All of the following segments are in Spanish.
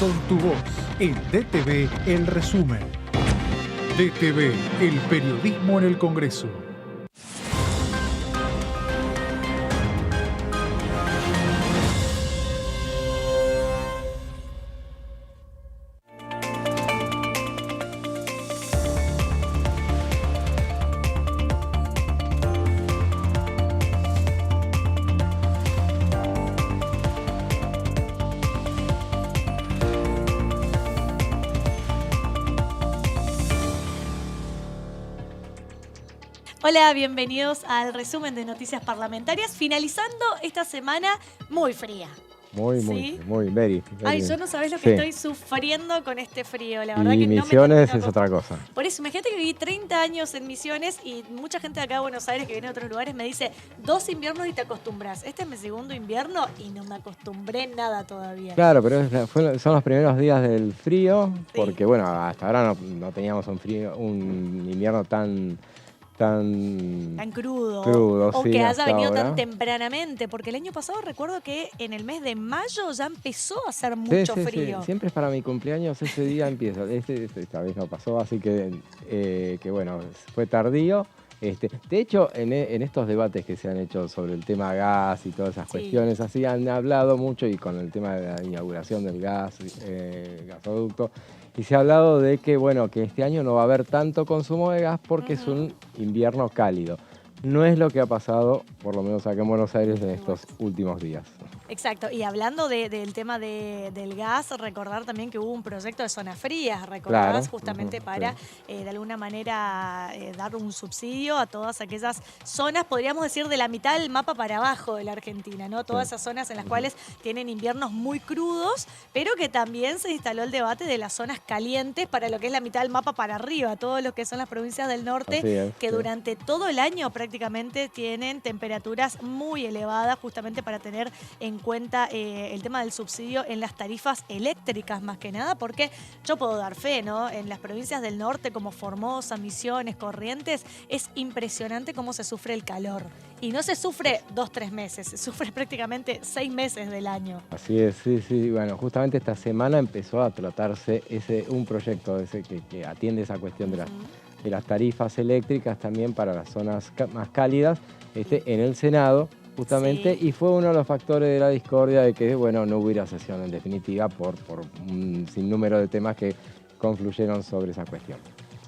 son tu voz en DTV El Resumen. DTV, el periodismo en el Congreso. Hola, bienvenidos al resumen de noticias parlamentarias, finalizando esta semana muy fría. Muy, very. Ay, yo no sabés lo que estoy sufriendo con este frío, la verdad que no me Misiones es otra cosa. Por eso, imagínate que viví 30 años en Misiones y mucha gente de acá de Buenos Aires que viene de otros lugares me dice 2 inviernos y te acostumbras. Este es mi segundo invierno y no me acostumbré nada todavía. Claro, pero son los primeros días del frío, porque bueno, hasta ahora no teníamos un invierno tan crudo. O sí, que haya venido ahora tan tempranamente, porque el año pasado recuerdo que en el mes de mayo ya empezó a hacer mucho frío. Sí. Siempre es para mi cumpleaños, ese día empieza. Esta vez no pasó, así que bueno, fue tardío. De hecho, en estos debates que se han hecho sobre el tema gas y todas esas cuestiones, así han hablado mucho, y con el tema de la inauguración del gasoducto, y se ha hablado de que, bueno, que este año no va a haber tanto consumo de gas porque es un invierno cálido. No es lo que ha pasado, por lo menos acá en Buenos Aires, en estos últimos días. Exacto, y hablando del tema del gas, recordar también que hubo un proyecto de zonas frías, recordás, justamente para de alguna manera dar un subsidio a todas aquellas zonas, podríamos decir de la mitad del mapa para abajo de la Argentina, ¿no? Todas esas zonas en las cuales tienen inviernos muy crudos, pero que también se instaló el debate de las zonas calientes para lo que es la mitad del mapa para arriba, todos lo que son las provincias del norte, que durante todo el año prácticamente tienen temperaturas muy elevadas, justamente para tener en cuenta el tema del subsidio en las tarifas eléctricas, más que nada, porque yo puedo dar fe, ¿no? En las provincias del norte como Formosa, Misiones, Corrientes, es impresionante cómo se sufre el calor. Y no se sufre 2-3 meses, se sufre prácticamente 6 meses del año. Así es, sí. Bueno, justamente esta semana empezó a tratarse un proyecto que atiende esa cuestión de las tarifas eléctricas también para las zonas más cálidas en el Senado. Justamente, y fue uno de los factores de la discordia de que, bueno, no hubiera sesión en definitiva por un sinnúmero de temas que confluyeron sobre esa cuestión.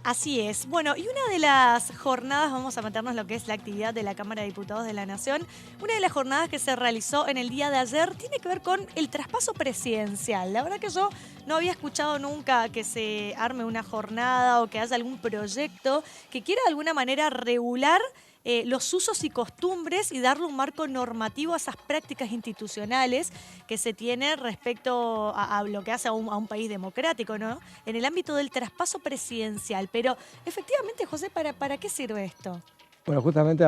Así es. Bueno, y una de las jornadas, vamos a meternos lo que es la actividad de la Cámara de Diputados de la Nación, una de las jornadas que se realizó en el día de ayer tiene que ver con el traspaso presidencial. La verdad que yo no había escuchado nunca que se arme una jornada o que haya algún proyecto que quiera de alguna manera regular los usos y costumbres y darle un marco normativo a esas prácticas institucionales que se tiene respecto a lo que hace a un país democrático, ¿no? En el ámbito del traspaso presidencial. Pero efectivamente, José, ¿para qué sirve esto? Bueno, justamente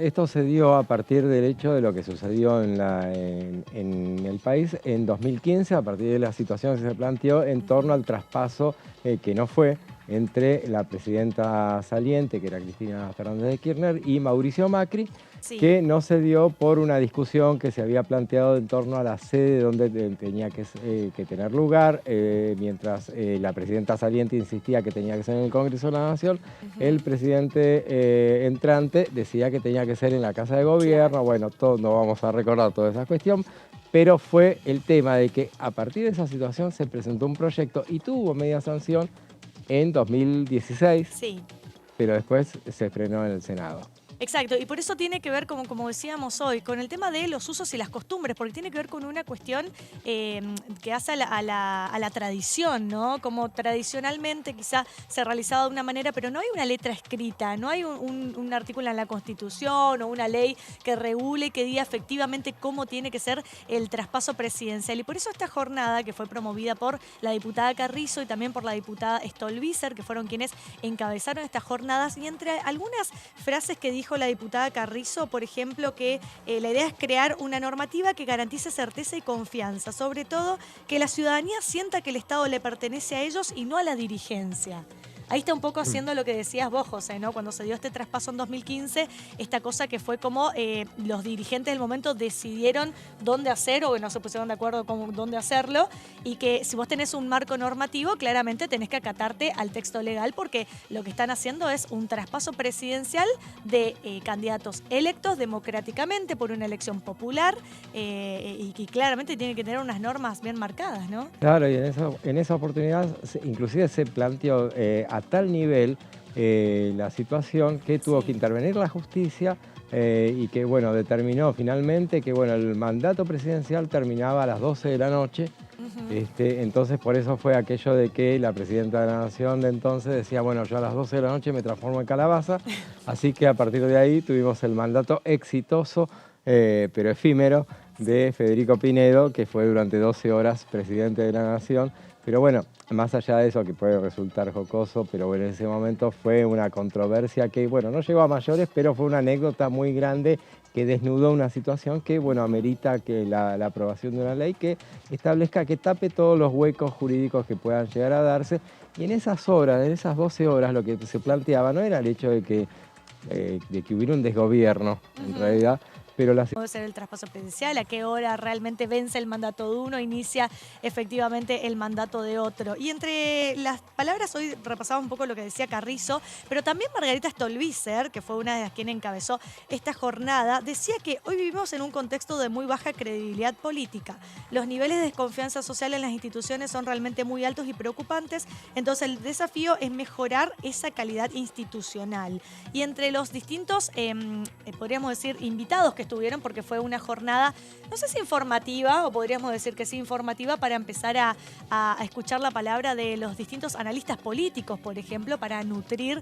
esto se dio a partir del hecho de lo que sucedió en el país en 2015, a partir de la situación que se planteó en torno al traspaso que no fue entre la presidenta saliente, que era Cristina Fernández de Kirchner, y Mauricio Macri, que no se dio por una discusión que se había planteado en torno a la sede donde tenía que tener lugar, mientras la presidenta saliente insistía que tenía que ser en el Congreso de la Nación, el presidente entrante decía que tenía que ser en la Casa de Gobierno. Bueno, no vamos a recordar toda esa cuestión, pero fue el tema de que a partir de esa situación se presentó un proyecto y tuvo media sanción en 2016, pero después se frenó en el Senado. Exacto, y por eso tiene que ver, como decíamos hoy, con el tema de los usos y las costumbres, porque tiene que ver con una cuestión que hace a la tradición, ¿no? Como tradicionalmente quizá se ha realizado de una manera, pero no hay una letra escrita, no hay un artículo en la Constitución o una ley que regule, que diga efectivamente cómo tiene que ser el traspaso presidencial. Y por eso esta jornada, que fue promovida por la diputada Carrizo y también por la diputada Stolbizer, que fueron quienes encabezaron estas jornadas, y entre algunas frases que dijo la diputada Carrizo, por ejemplo, que la idea es crear una normativa que garantice certeza y confianza, sobre todo que la ciudadanía sienta que el Estado le pertenece a ellos y no a la dirigencia. ahí está un poco haciendo lo que decías vos, José, ¿no? Cuando se dio este traspaso en 2015, esta cosa que fue como los dirigentes del momento decidieron dónde hacer o que no se pusieron de acuerdo con dónde hacerlo, y que si vos tenés un marco normativo, claramente tenés que acatarte al texto legal, porque lo que están haciendo es un traspaso presidencial de candidatos electos democráticamente por una elección popular, y que claramente tiene que tener unas normas bien marcadas, ¿no? Claro, y en esa oportunidad inclusive se planteó a tal nivel la situación que tuvo que intervenir la justicia y que, bueno, determinó finalmente que, bueno, el mandato presidencial terminaba a las 12 de la noche. Entonces, por eso fue aquello de que la presidenta de la Nación de entonces decía, bueno, yo a las 12 de la noche me transformo en calabaza. Así que a partir de ahí tuvimos el mandato exitoso, pero efímero, de Federico Pinedo, que fue durante 12 horas presidente de la Nación. Pero bueno, más allá de eso, que puede resultar jocoso, pero bueno, en ese momento fue una controversia que, bueno, no llegó a mayores, pero fue una anécdota muy grande que desnudó una situación que, bueno, amerita que la aprobación de una ley que establezca, que tape todos los huecos jurídicos que puedan llegar a darse. Y en esas horas, en esas 12 horas, lo que se planteaba no era el hecho de que hubiera un desgobierno, en realidad, pero Puede ser el traspaso presidencial, a qué hora realmente vence el mandato de uno, inicia efectivamente el mandato de otro. Y entre las palabras, hoy repasaba un poco lo que decía Carrizo, pero también Margarita Stolbizer, que fue una de las quienes encabezó esta jornada, decía que hoy vivimos en un contexto de muy baja credibilidad política. Los niveles de desconfianza social en las instituciones son realmente muy altos y preocupantes, entonces el desafío es mejorar esa calidad institucional. Y entre los distintos, podríamos decir, invitados que estuvieron, porque fue una jornada, no sé si informativa, o podríamos decir que sí informativa, para empezar a escuchar la palabra de los distintos analistas políticos, por ejemplo, para nutrir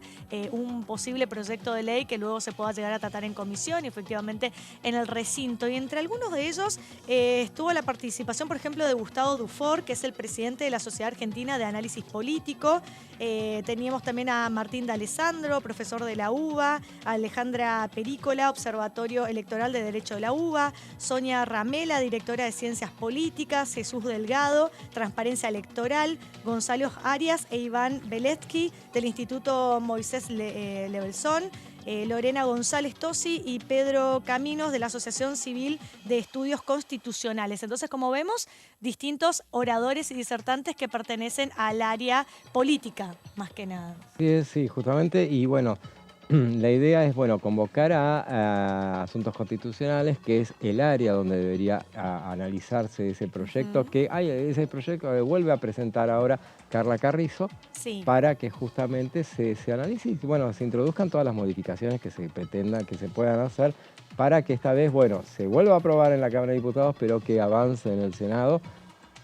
un posible proyecto de ley que luego se pueda llegar a tratar en comisión y efectivamente en el recinto. Y entre algunos de ellos estuvo la participación, por ejemplo, de Gustavo Dufour, que es el presidente de la Sociedad Argentina de Análisis Político. Teníamos también a Martín D'Alessandro, profesor de la UBA, a Alejandra Perícola, Observatorio Electoral de Derecho de la UBA, Sonia Ramela, directora de Ciencias Políticas, Jesús Delgado, Transparencia Electoral, Gonzalo Arias e Iván Beletsky del Instituto Moisés Levelson, Lorena González Tosi y Pedro Caminos de la Asociación Civil de Estudios Constitucionales. Entonces, como vemos, distintos oradores y disertantes que pertenecen al área política, más que nada. Sí, justamente, y bueno, la idea es, bueno, convocar a asuntos constitucionales, que es el área donde debería analizarse ese proyecto, que hay ese proyecto que vuelve a presentar ahora Carla Carrizo, para que justamente se analice y, bueno, se introduzcan todas las modificaciones que se pretendan, que se puedan hacer, para que esta vez, bueno, se vuelva a aprobar en la Cámara de Diputados, pero que avance en el Senado,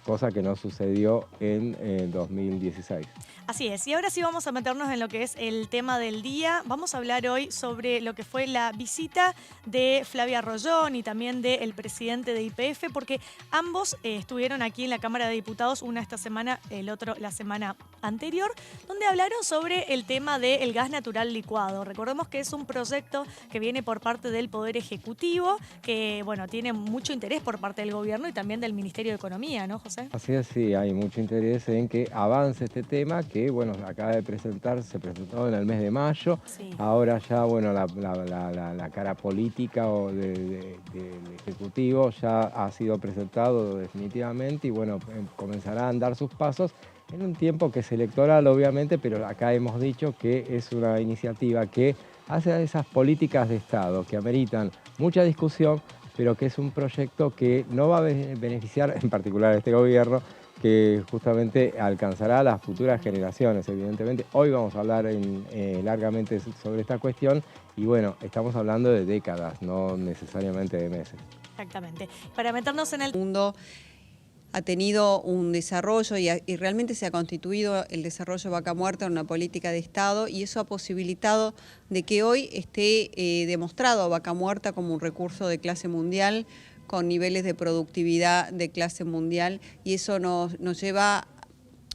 cosa que no sucedió en 2016. Así es, y ahora sí vamos a meternos en lo que es el tema del día. Vamos a hablar hoy sobre lo que fue la visita de Flavia Rollón y también del presidente de YPF, porque ambos estuvieron aquí en la Cámara de Diputados, una esta semana, el otro la semana anterior, donde hablaron sobre el tema del gas natural licuado. Recordemos que es un proyecto que viene por parte del Poder Ejecutivo, que, bueno, tiene mucho interés por parte del gobierno y también del Ministerio de Economía, ¿no, José? Así es, sí, hay mucho interés en que avance este tema, que, bueno, acaba de presentarse, se presentó en el mes de mayo. Sí. Ahora ya, bueno, la cara política del Ejecutivo ya ha sido presentado definitivamente y, bueno, comenzará a andar sus pasos en un tiempo que es electoral, obviamente, pero acá hemos dicho que es una iniciativa que hace esas políticas de Estado que ameritan mucha discusión, pero que es un proyecto que no va a beneficiar en particular a este gobierno, que justamente alcanzará a las futuras generaciones, evidentemente. Hoy vamos a hablar largamente sobre esta cuestión y, bueno, estamos hablando de décadas, no necesariamente de meses. Exactamente. Para meternos en el mundo, ha tenido un desarrollo y realmente se ha constituido el desarrollo Vaca Muerta en una política de Estado, y eso ha posibilitado de que hoy esté demostrado Vaca Muerta como un recurso de clase mundial, con niveles de productividad de clase mundial, y eso nos lleva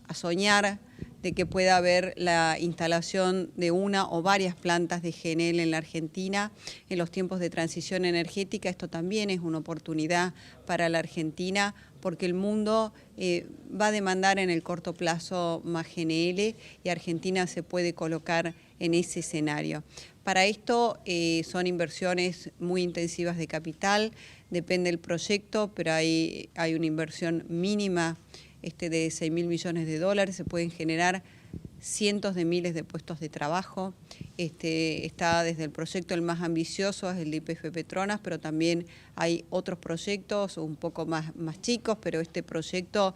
a soñar de que pueda haber la instalación de una o varias plantas de GNL en la Argentina en los tiempos de transición energética. Esto también es una oportunidad para la Argentina porque el mundo va a demandar en el corto plazo más GNL y Argentina se puede colocar en ese escenario. Para esto son inversiones muy intensivas de capital, depende del proyecto, pero hay una inversión mínima de 6.000 millones de dólares, se pueden generar cientos de miles de puestos de trabajo. Está desde el proyecto el más ambicioso, es el de YPF Petronas, pero también hay otros proyectos un poco más chicos, pero este proyecto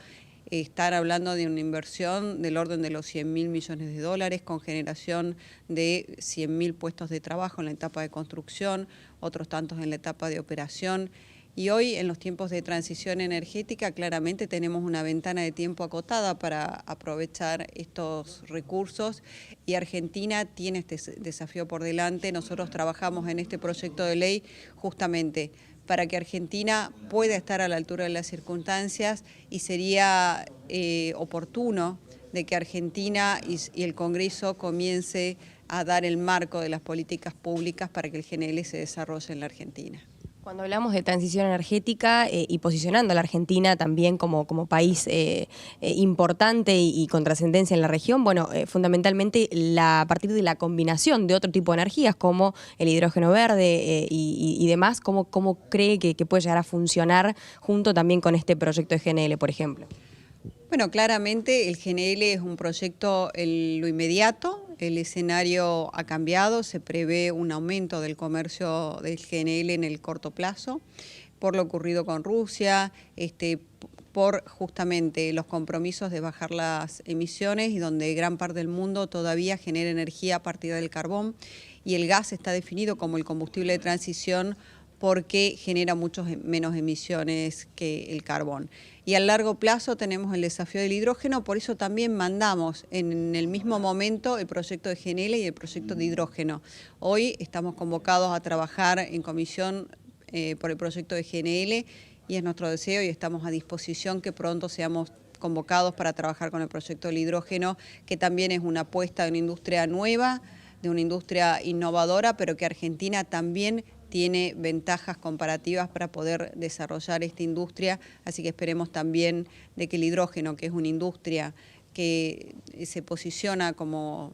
estar hablando de una inversión del orden de los 100.000 millones de dólares con generación de 100.000 puestos de trabajo en la etapa de construcción, otros tantos en la etapa de operación. Y hoy, en los tiempos de transición energética, claramente tenemos una ventana de tiempo acotada para aprovechar estos recursos y Argentina tiene este desafío por delante. Nosotros trabajamos en este proyecto de ley justamente para que Argentina pueda estar a la altura de las circunstancias y sería oportuno de que Argentina y el Congreso comience a dar el marco de las políticas públicas para que el GNL se desarrolle en la Argentina. Cuando hablamos de transición energética y posicionando a la Argentina también como país importante y con trascendencia en la región, bueno, fundamentalmente a partir de la combinación de otro tipo de energías como el hidrógeno verde y demás, ¿cómo cree que puede llegar a funcionar junto también con este proyecto de GNL, por ejemplo? Bueno, claramente el GNL es un proyecto en lo inmediato, el escenario ha cambiado, se prevé un aumento del comercio del GNL en el corto plazo, por lo ocurrido con Rusia, por justamente los compromisos de bajar las emisiones y donde gran parte del mundo todavía genera energía a partir del carbón y el gas está definido como el combustible de transición porque genera muchos menos emisiones que el carbón. Y a largo plazo tenemos el desafío del hidrógeno, por eso también mandamos en el mismo momento el proyecto de GNL y el proyecto de hidrógeno. Hoy estamos convocados a trabajar en comisión por el proyecto de GNL y es nuestro deseo y estamos a disposición que pronto seamos convocados para trabajar con el proyecto del hidrógeno, que también es una apuesta de una industria nueva, de una industria innovadora, pero que Argentina también tiene ventajas comparativas para poder desarrollar esta industria, así que esperemos también de que el hidrógeno, que es una industria que se posiciona como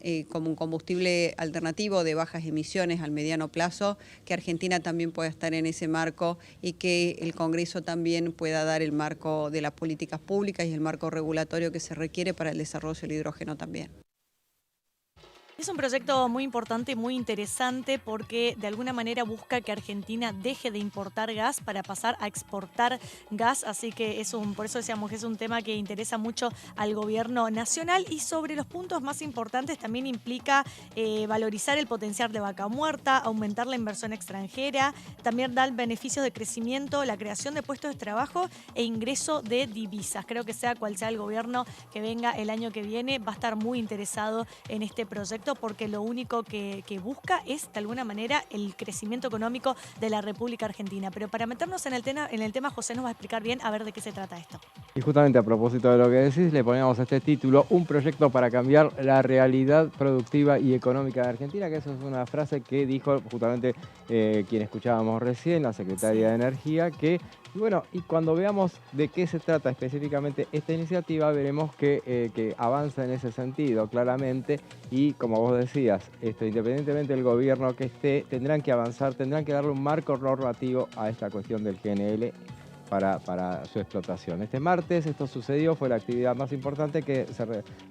un combustible alternativo de bajas emisiones al mediano plazo, que Argentina también pueda estar en ese marco y que el Congreso también pueda dar el marco de las políticas públicas y el marco regulatorio que se requiere para el desarrollo del hidrógeno también. Es un proyecto muy importante, muy interesante, porque de alguna manera busca que Argentina deje de importar gas para pasar a exportar gas, así que por eso decíamos que es un tema que interesa mucho al gobierno nacional y sobre los puntos más importantes también implica valorizar el potencial de Vaca Muerta, aumentar la inversión extranjera, también dar beneficios de crecimiento, la creación de puestos de trabajo e ingreso de divisas. Creo que sea cual sea el gobierno que venga el año que viene, va a estar muy interesado en este proyecto porque lo único que busca es, de alguna manera, el crecimiento económico de la República Argentina. Pero para meternos en el tema, José nos va a explicar bien a ver de qué se trata esto. Y justamente a propósito de lo que decís, le ponemos este título, un proyecto para cambiar la realidad productiva y económica de Argentina, que eso es una frase que dijo justamente quien escuchábamos recién, la secretaria de Energía, y bueno, y cuando veamos de qué se trata específicamente esta iniciativa, veremos que avanza en ese sentido claramente y como vos decías, independientemente del gobierno que esté, tendrán que avanzar, tendrán que darle un marco normativo a esta cuestión del GNL para su explotación. Este martes esto sucedió, fue la actividad más importante que se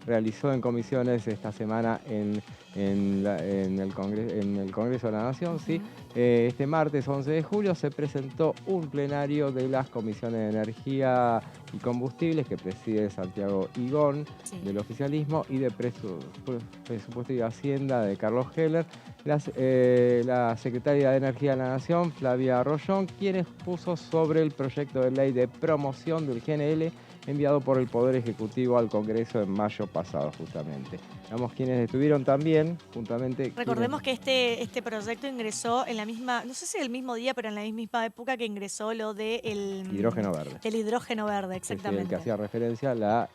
realizó en comisiones esta semana en el Congreso de la Nación. ¿Sí? Este martes 11 de julio se presentó un plenario de las comisiones de energía y combustibles que preside Santiago Higón, del oficialismo, y de presupuesto y hacienda de Carlos Heller, la secretaria de Energía de la Nación, Flavia Rollón, quien expuso sobre el proyecto de ley de promoción del GNL enviado por el Poder Ejecutivo al Congreso en mayo pasado, justamente. Digamos, quienes estuvieron también, juntamente... Recordemos que este proyecto ingresó en la misma, no sé si el mismo día, pero en la misma época que ingresó lo del hidrógeno verde. Del hidrógeno verde, exactamente. El que hacía referencia la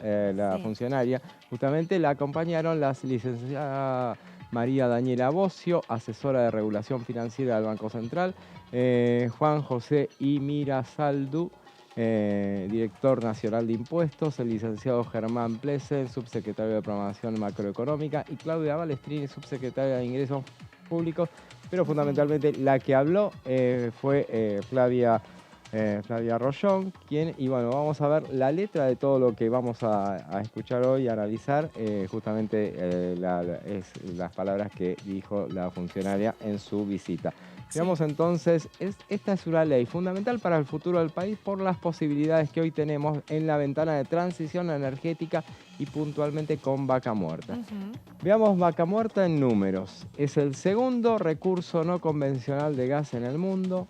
Sí. funcionaria. Justamente la acompañaron las licenciadas María Daniela Bocio, asesora de regulación financiera del Banco Central, Juan José Imira Saldu, director nacional de impuestos, el licenciado Germán Plesen, subsecretario de programación macroeconómica, y Claudia Balestrini, subsecretaria de ingresos públicos, pero fundamentalmente la que habló fue Flavia Rollón, y bueno, vamos a ver la letra de todo lo que vamos a escuchar hoy y analizar, justamente las palabras que dijo la funcionaria en su visita. Sí. Veamos entonces, esta es una ley fundamental para el futuro del país por las posibilidades que hoy tenemos en la ventana de transición energética y puntualmente con Vaca Muerta. Veamos Vaca Muerta en números. Es el segundo recurso no convencional de gas en el mundo.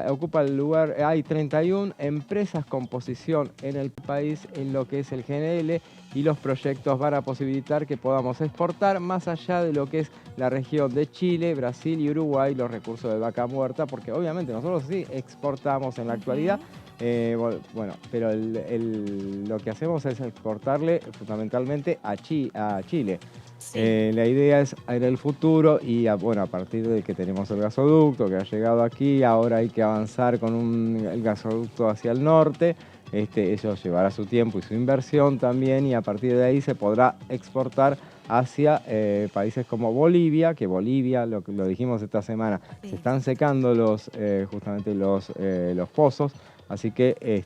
Ocupa el lugar, hay 31 empresas con posición en el país en lo que es el GNL, y los proyectos van a posibilitar que podamos exportar más allá de lo que es la región de Chile, Brasil y Uruguay los recursos de Vaca Muerta, porque obviamente nosotros sí exportamos en la actualidad, bueno, pero lo que hacemos es exportarle fundamentalmente a Chile. Sí. La idea es en el futuro, y bueno, a partir de que tenemos el gasoducto que ha llegado aquí, ahora hay que avanzar con el gasoducto hacia el norte. Eso llevará su tiempo y su inversión también, y a partir de ahí se podrá exportar hacia países como Bolivia, que Bolivia, lo dijimos esta semana, Sí. se están secando justamente los pozos. Así que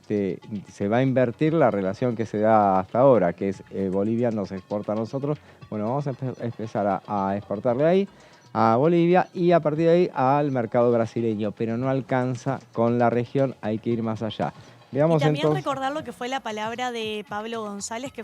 se va a invertir la relación que se da hasta ahora, que es Bolivia nos exporta a nosotros. Bueno, vamos a empezar a exportarle ahí, a Bolivia, y a partir de ahí al mercado brasileño, pero no alcanza con la región, hay que ir más allá. Veamos y también entonces... recordar lo que fue la palabra de Pablo González, que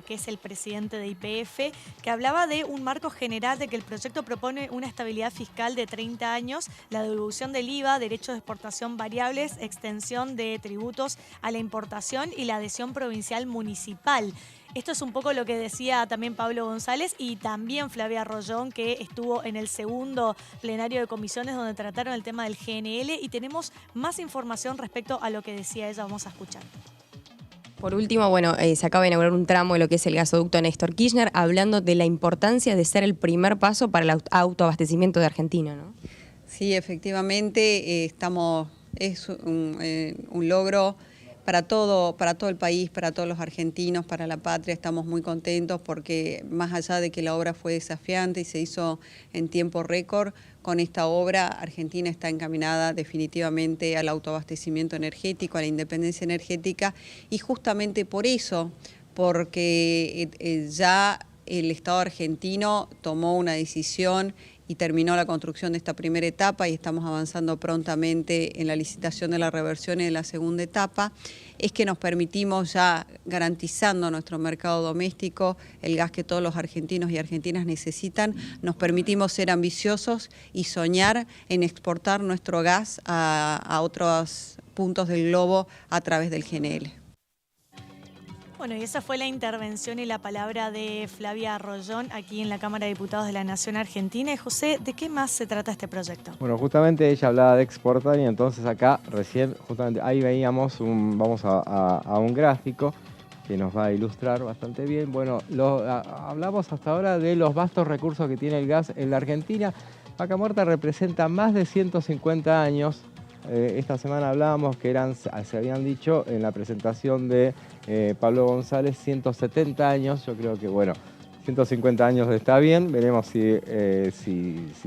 es el presidente de YPF, que hablaba de un marco general de que el proyecto propone una estabilidad fiscal de 30 años, la devolución del IVA, derechos de exportación variables, extensión de tributos a la importación y la adhesión provincial municipal. Esto es un poco lo que decía también Pablo González y también Flavia Rollón, que estuvo en el segundo plenario de comisiones donde trataron el tema del GNL, y tenemos más información respecto a lo que decía ella. Vamos a escuchar. Por último, bueno, se acaba de inaugurar un tramo de lo que es el gasoducto Néstor Kirchner, hablando de la importancia de ser el primer paso para el autoabastecimiento de Argentina, ¿no? Sí, efectivamente, es un logro para todo el país, para todos los argentinos, para la patria. Estamos muy contentos porque más allá de que la obra fue desafiante y se hizo en tiempo récord, con esta obra Argentina está encaminada definitivamente al autoabastecimiento energético, a la independencia energética, y justamente por eso, porque ya el Estado argentino tomó una decisión y terminó la construcción de esta primera etapa, y estamos avanzando prontamente en la licitación de la reversión y de la segunda etapa, es que nos permitimos, ya garantizando nuestro mercado doméstico, el gas que todos los argentinos y argentinas necesitan, nos permitimos ser ambiciosos y soñar en exportar nuestro gas a otros puntos del globo a través del GNL. Bueno, y esa fue la intervención y la palabra de Flavia Rollón aquí en la Cámara de Diputados de la Nación Argentina. Y José, ¿de qué más se trata este proyecto? Bueno, justamente ella hablaba de exportar, y entonces acá recién, justamente ahí veíamos vamos a un gráfico que nos va a ilustrar bastante bien. Bueno, hablamos hasta ahora de los vastos recursos que tiene el gas en la Argentina. Vaca Muerta representa más de 150 años. Esta semana hablábamos que se habían dicho en la presentación de Pablo González 170 años. Yo creo que, bueno, 150 años está bien. Veremos si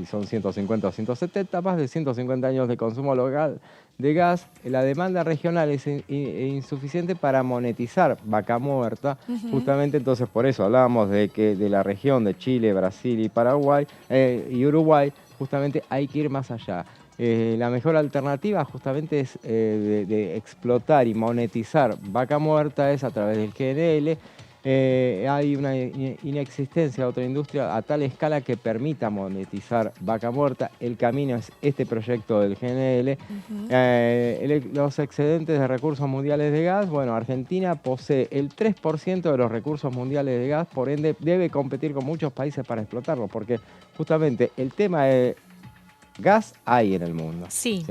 son 150 o 170. Más de 150 años de consumo local de gas. La demanda regional es insuficiente para monetizar Vaca Muerta. Justamente, entonces, por eso hablábamos de que de la región de Chile, Brasil y Paraguay y Uruguay, justamente hay que ir más allá. La mejor alternativa justamente es de explotar y monetizar Vaca Muerta es a través del GNL. hay una inexistencia de otra industria a tal escala que permita monetizar Vaca Muerta. El camino es este proyecto del GNL. Los excedentes de recursos mundiales de gas, bueno, Argentina posee el 3% de los recursos mundiales de gas, por ende debe competir con muchos países para explotarlo, porque justamente el tema de gas hay en el mundo. Sí.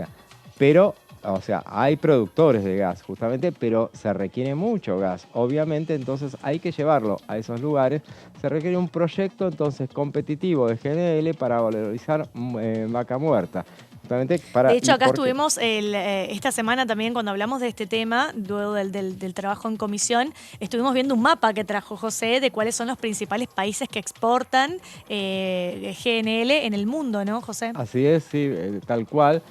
O sea, hay productores de gas, justamente, pero se requiere mucho gas. Obviamente, entonces hay que llevarlo a esos lugares. Se requiere un proyecto, entonces, competitivo de GNL para valorizar Vaca Muerta. De hecho, acá estuvimos esta semana también cuando hablamos de este tema, luego del trabajo en comisión, estuvimos viendo un mapa que trajo José de cuáles son los principales países que exportan GNL en el mundo, ¿no, José? Así es, sí, tal cual.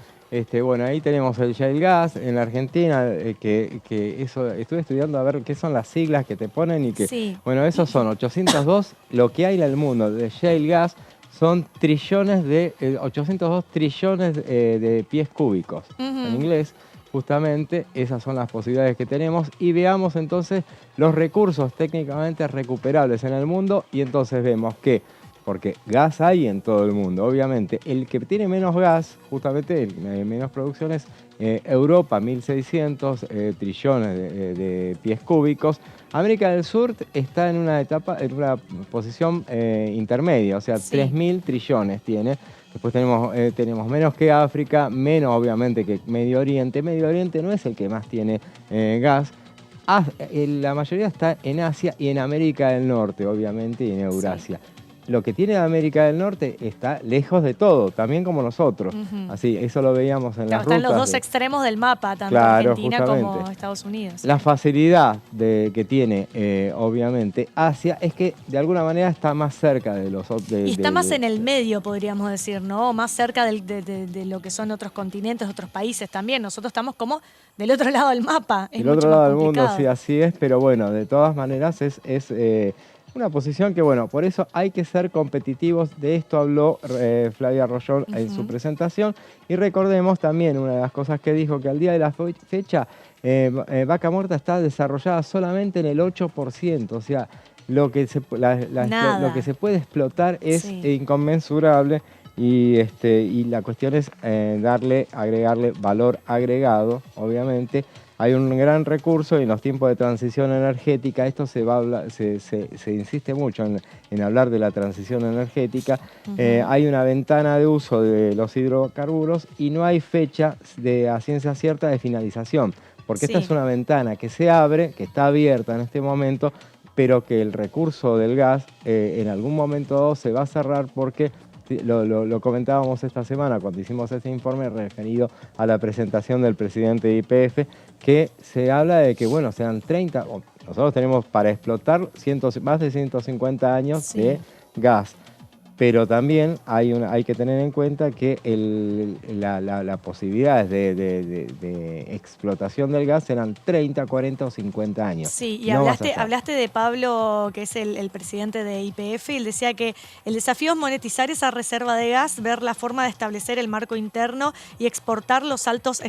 Bueno, ahí tenemos el shale gas en la Argentina, que eso estuve estudiando a ver qué son las siglas que te ponen y que, sí. Bueno, esos son 802, lo que hay en el mundo de shale gas son 802 trillones de pies cúbicos. En inglés, justamente, esas son las posibilidades que tenemos y veamos entonces los recursos técnicamente recuperables en el mundo y entonces vemos que porque gas hay en todo el mundo, obviamente. El que tiene menos gas, justamente menos producción es Europa, 1.600 trillones de pies cúbicos. América del Sur está en una una posición intermedia, o sea, sí. 3.000 trillones tiene. Después tenemos menos que África, menos obviamente que Medio Oriente. Medio Oriente no es el que más tiene gas. La mayoría está en Asia y en América del Norte, obviamente, y en Eurasia. Sí. Lo que tiene América del Norte está lejos de todo, también como nosotros. Así, eso lo veíamos en las rutas. Están los dos extremos del mapa, tanto Argentina como Estados Unidos. La facilidad que tiene, obviamente, Asia es que de alguna manera está más cerca de los otros. Y está más en el medio, podríamos decir, ¿no? Más cerca de lo que son otros continentes, otros países también. Nosotros estamos como del otro lado del mapa. Del otro lado del mundo, sí, así es. Pero bueno, de todas maneras es una posición que, bueno, por eso hay que ser competitivos. De esto habló Flavia Rollón en su presentación. Y recordemos también una de las cosas que dijo, que al día de la fecha, Vaca Muerta está desarrollada solamente en el 8%. O sea, lo que se puede explotar es inconmensurable. Y la cuestión es agregarle valor agregado, obviamente. Hay un gran recurso y en los tiempos de transición energética, esto se insiste mucho en hablar de la transición energética. Hay una ventana de uso de los hidrocarburos y no hay fecha a ciencia cierta de finalización, porque esta es una ventana que se abre, que está abierta en este momento, pero que el recurso del gas en algún momento se va a cerrar porque lo comentábamos esta semana cuando hicimos este informe referido a la presentación del presidente de YPF, que se habla de que, bueno, sean 30, nosotros tenemos para explotar más de 150 años de gas. Pero también hay que tener en cuenta que las posibilidades de explotación del gas eran 30, 40 o 50 años. Sí, y hablaste de Pablo, que es el presidente de YPF, y él decía que el desafío es monetizar esa reserva de gas, ver la forma de establecer el marco interno y exportar los saldos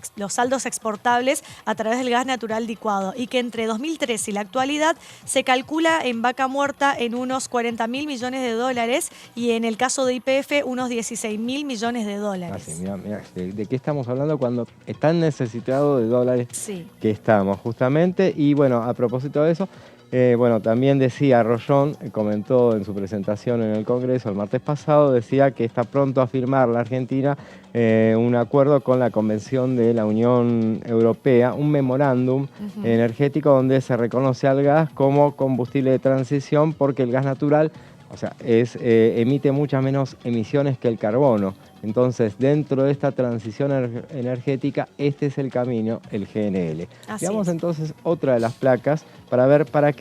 exportables a través del gas natural licuado, y que entre 2013 y la actualidad se calcula en Vaca Muerta en unos 40.000 millones de dólares y en el caso de YPF unos 16.000 millones de dólares. Sí, mira, ¿de qué estamos hablando cuando es tan necesitado de dólares que estamos justamente? Y bueno, a propósito de eso, bueno, también decía Rollón, comentó en su presentación en el Congreso el martes pasado, decía que está pronto a firmar la Argentina un acuerdo con la Convención de la Unión Europea, un memorándum energético donde se reconoce al gas como combustible de transición, porque el gas natural, o sea, emite muchas menos emisiones que el carbono. Entonces, dentro de esta transición energética, este es el camino, el GNL. Veamos entonces otra de las placas para ver por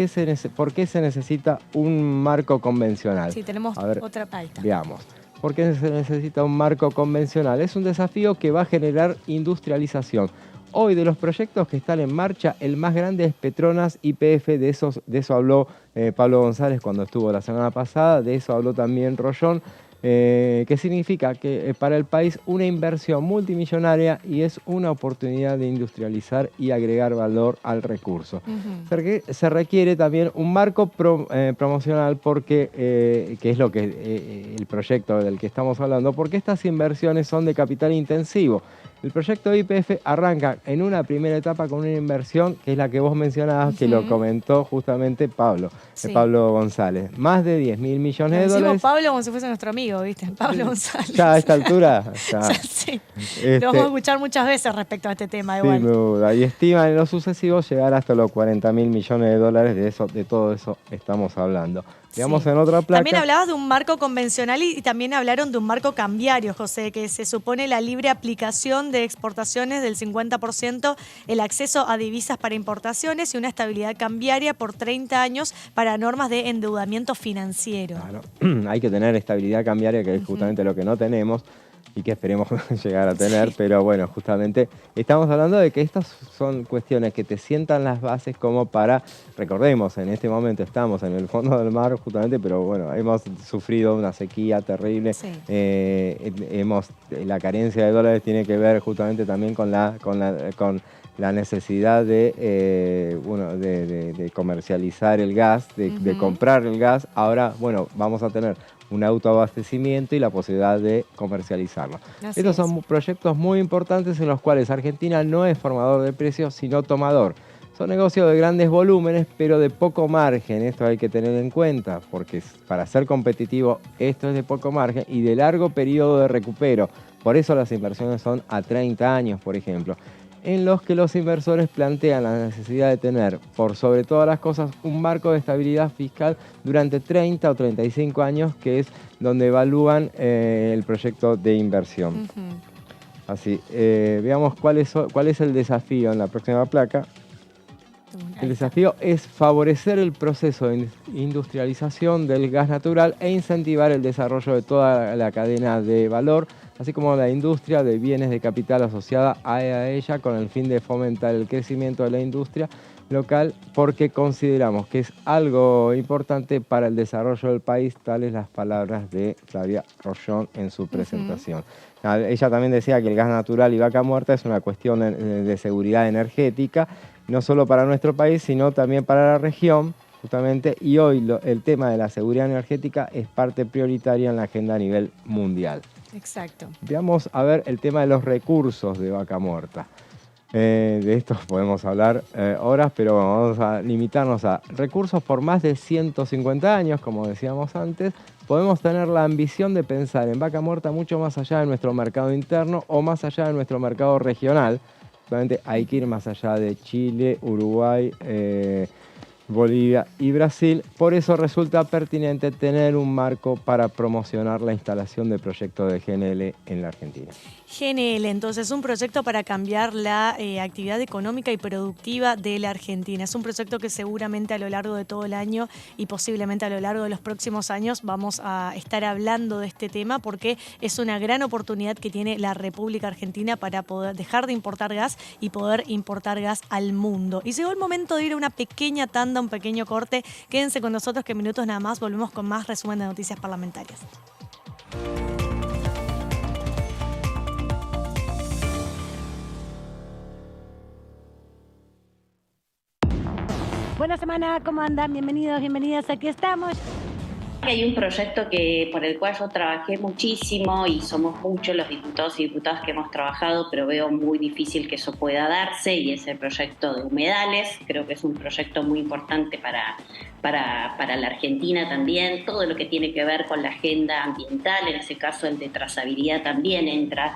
qué se necesita un marco convencional. Sí, tenemos otra placa. Veamos. ¿Por qué se necesita un marco convencional? Es un desafío que va a generar industrialización. Hoy, de los proyectos que están en marcha, el más grande es Petronas YPF, de eso habló Pablo González cuando estuvo la semana pasada, de eso habló también Rollón. que significa que para el país una inversión multimillonaria y es una oportunidad de industrializar y agregar valor al recurso. Se requiere también un marco promocional porque, que es lo que el proyecto del que estamos hablando, porque estas inversiones son de capital intensivo. El proyecto YPF arranca en una primera etapa con una inversión que es la que vos mencionabas, que lo comentó justamente Pablo, Pablo González. Más de 10.000 millones de dólares. Pablo como si fuese nuestro amigo, ¿viste? Pablo González. Ya a esta altura. Ya. Sí. Lo vamos a escuchar muchas veces respecto a este tema. Igual. Sin duda. Y estiman en lo sucesivo llegar hasta los 40.000 millones de dólares. De todo eso estamos hablando. Veamos en otra placa. También hablabas de un marco convencional y también hablaron de un marco cambiario, José, que se supone la libre aplicación de exportaciones del 50%, el acceso a divisas para importaciones y una estabilidad cambiaria por 30 años para normas de endeudamiento financiero. Claro. Hay que tener estabilidad cambiaria, que es justamente lo que no tenemos y que esperemos llegar a tener, pero bueno, justamente estamos hablando de que estas son cuestiones que te sientan las bases como para, recordemos, en este momento estamos en el fondo del mar justamente, pero bueno, hemos sufrido una sequía terrible, la carencia de dólares tiene que ver justamente también con la necesidad de comercializar el gas, de comprar el gas. Ahora, bueno, vamos a tener un autoabastecimiento y la posibilidad de comercializarlo. Estos son proyectos muy importantes en los cuales Argentina no es formador de precios, sino tomador. Son negocios de grandes volúmenes, pero de poco margen. Esto hay que tener en cuenta, porque para ser competitivo esto es de poco margen y de largo periodo de recupero. Por eso las inversiones son a 30 años, por ejemplo, en los que los inversores plantean la necesidad de tener, por sobre todas las cosas, un marco de estabilidad fiscal durante 30 o 35 años, que es donde evalúan el proyecto de inversión. Así, veamos cuál es el desafío en la próxima placa. El desafío es favorecer el proceso de industrialización del gas natural e incentivar el desarrollo de toda la cadena de valor, así como la industria de bienes de capital asociada a ella, con el fin de fomentar el crecimiento de la industria local, porque consideramos que es algo importante para el desarrollo del país, tales las palabras de Flavia Rollón en su presentación. Ella también decía que el gas natural y vaca muerta es una cuestión de seguridad energética, no solo para nuestro país, sino también para la región, justamente, y hoy el tema de la seguridad energética es parte prioritaria en la agenda a nivel mundial. Exacto. Veamos a ver el tema de los recursos de vaca muerta. De esto podemos hablar horas, pero vamos a limitarnos a recursos por más de 150 años, como decíamos antes. Podemos tener la ambición de pensar en vaca muerta mucho más allá de nuestro mercado interno o más allá de nuestro mercado regional. Realmente hay que ir más allá de Chile, Uruguay, Bolivia y Brasil. Por eso resulta pertinente tener un marco para promocionar la instalación de proyectos de GNL en la Argentina. GNL, entonces, un proyecto para cambiar la actividad económica y productiva de la Argentina. Es un proyecto que seguramente a lo largo de todo el año y posiblemente a lo largo de los próximos años vamos a estar hablando de este tema, porque es una gran oportunidad que tiene la República Argentina para poder dejar de importar gas y poder importar gas al mundo. Y llegó el momento de ir a una pequeña tanda, un pequeño corte. Quédense con nosotros, que en minutos nada más volvemos con más resumen de noticias parlamentarias. Buena semana, ¿cómo andan? Bienvenidos, bienvenidas, aquí estamos. Hay un proyecto por el cual yo trabajé muchísimo y somos muchos los diputados y diputadas que hemos trabajado, pero veo muy difícil que eso pueda darse, y es el proyecto de humedales. Creo que es un proyecto muy importante para la Argentina también. Todo lo que tiene que ver con la agenda ambiental, en ese caso el de trazabilidad también entra.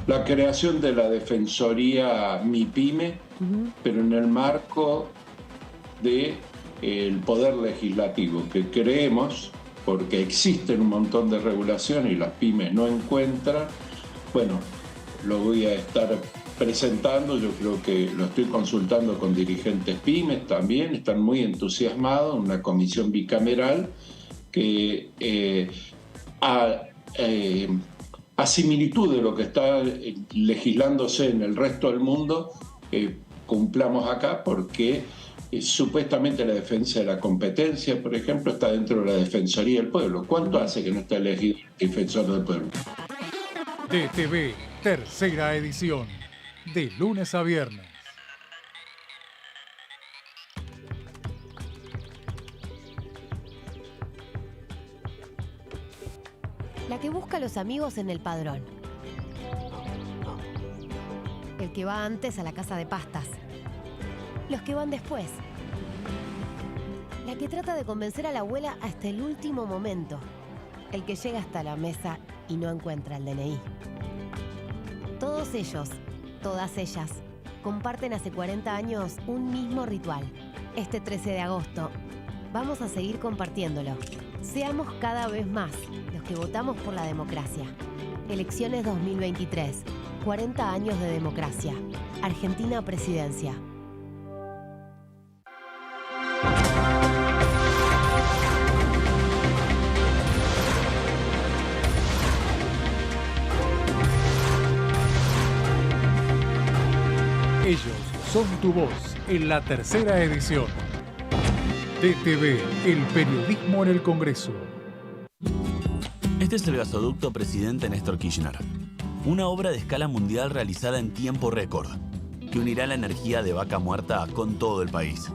La creación de la Defensoría MIPYME, pero en el marco del Poder Legislativo, que creemos, porque existen un montón de regulaciones y las pymes no encuentran, bueno, lo voy a estar presentando. Yo creo que lo estoy consultando con dirigentes pymes también, están muy entusiasmados, una comisión bicameral que a similitud de lo que está legislándose en el resto del mundo, cumplamos acá, porque Supuestamente la defensa de la competencia, por ejemplo, está dentro de la Defensoría del Pueblo. ¿Cuánto hace que no está elegido el defensor del pueblo? DTV, tercera edición, de lunes a viernes. La que busca a los amigos en el padrón. El que va antes a la casa de pastas. Los que van después. La que trata de convencer a la abuela hasta el último momento. El que llega hasta la mesa y no encuentra el DNI. Todos ellos, todas ellas, comparten hace 40 años un mismo ritual. Este 13 de agosto, vamos a seguir compartiéndolo. Seamos cada vez más los que votamos por la democracia. Elecciones 2023. 40 años de democracia. Argentina Presidencia. Ellos son tu voz en la tercera edición. DTV, el periodismo en el Congreso. Este es el gasoducto Presidente Néstor Kirchner. Una obra de escala mundial realizada en tiempo récord, que unirá la energía de Vaca Muerta con todo el país.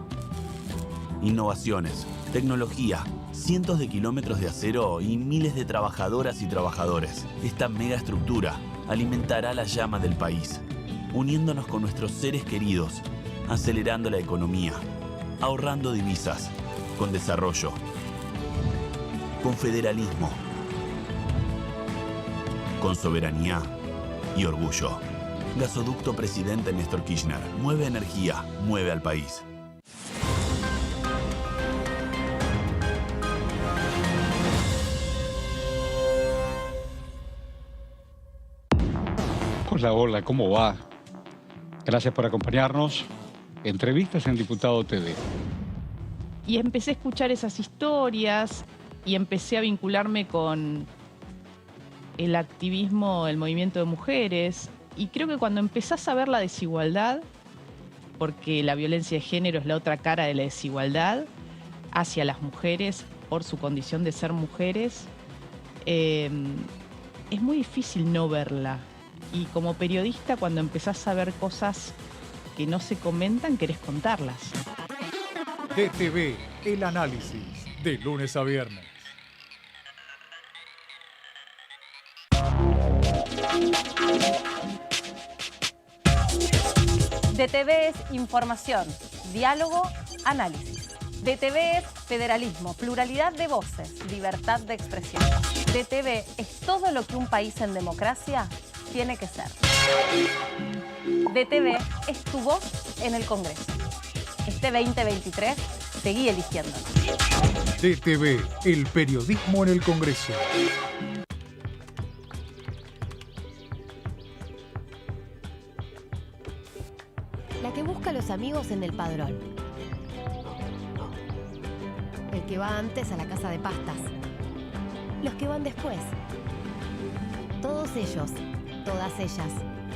Innovaciones, tecnología, cientos de kilómetros de acero y miles de trabajadoras y trabajadores. Esta megaestructura alimentará la llama del país, uniéndonos con nuestros seres queridos, acelerando la economía, ahorrando divisas, con desarrollo, con federalismo, con soberanía y orgullo. Gasoducto Presidente Néstor Kirchner. Mueve energía, mueve al país. Hola, hola, ¿cómo va? Gracias por acompañarnos. Entrevistas en Diputado TV. Y empecé a escuchar esas historias y empecé a vincularme con el activismo, el movimiento de mujeres. Y creo que cuando empezás a ver la desigualdad, porque la violencia de género es la otra cara de la desigualdad hacia las mujeres por su condición de ser mujeres, es muy difícil no verla. Y como periodista, cuando empezás a ver cosas que no se comentan, querés contarlas. DTV, el análisis, de lunes a viernes. DTV es información, diálogo, análisis. DTV es federalismo, pluralidad de voces, libertad de expresión. DTV es todo lo que un país en democracia tiene que ser. DTV es tu voz en el Congreso. Este 2023, seguí eligiéndonos. DTV, el periodismo en el Congreso. La que busca a los amigos en el padrón. El que va antes a la casa de pastas. Los que van después. Todos ellos, todas ellas,